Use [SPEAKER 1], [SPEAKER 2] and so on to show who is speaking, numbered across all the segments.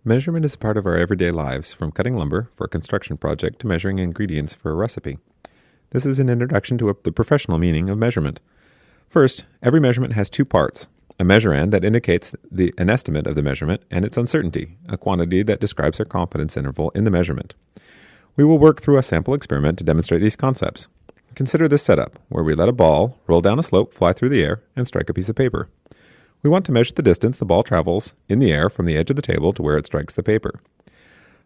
[SPEAKER 1] Measurement is a part of our everyday lives, from cutting lumber for a construction project to measuring ingredients for a recipe. This is an introduction to the professional meaning of measurement. First, every measurement has two parts: a measurand that indicates an estimate of the measurement, and its uncertainty, a quantity that describes our confidence interval in the measurement. We will work through a sample experiment to demonstrate these concepts. Consider this setup, where we let a ball roll down a slope, fly through the air, and strike a piece of paper. We want to measure the distance the ball travels in the air from the edge of the table to where it strikes the paper.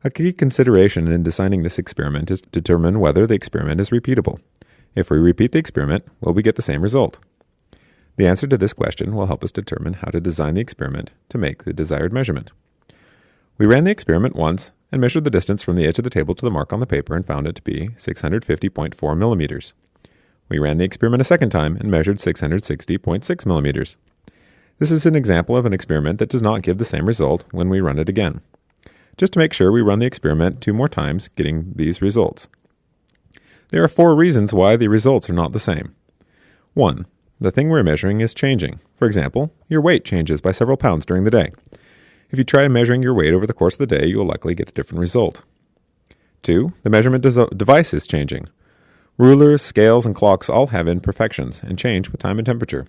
[SPEAKER 1] A key consideration in designing this experiment is to determine whether the experiment is repeatable. If we repeat the experiment, will we get the same result? The answer to this question will help us determine how to design the experiment to make the desired measurement. We ran the experiment once and measured the distance from the edge of the table to the mark on the paper and found it to be 650.4 millimeters. We ran the experiment a second time and measured 660.6 millimeters. This is an example of an experiment that does not give the same result when we run it again. Just to make sure, we run the experiment 2 more times, getting these results. There are 4 reasons why the results are not the same. 1. The thing we're measuring is changing. For example, your weight changes by several pounds during the day. If you try measuring your weight over the course of the day, you will likely get a different result. 2. The measurement device is changing. Rulers, scales, and clocks all have imperfections and change with time and temperature.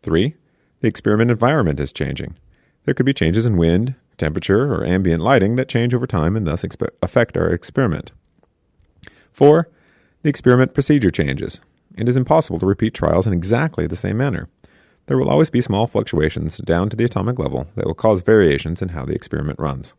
[SPEAKER 1] 3. The experiment environment is changing. There could be changes in wind, temperature, or ambient lighting that change over time and thus affect our experiment. 4. The experiment procedure changes. It is impossible to repeat trials in exactly the same manner. There will always be small fluctuations down to the atomic level that will cause variations in how the experiment runs.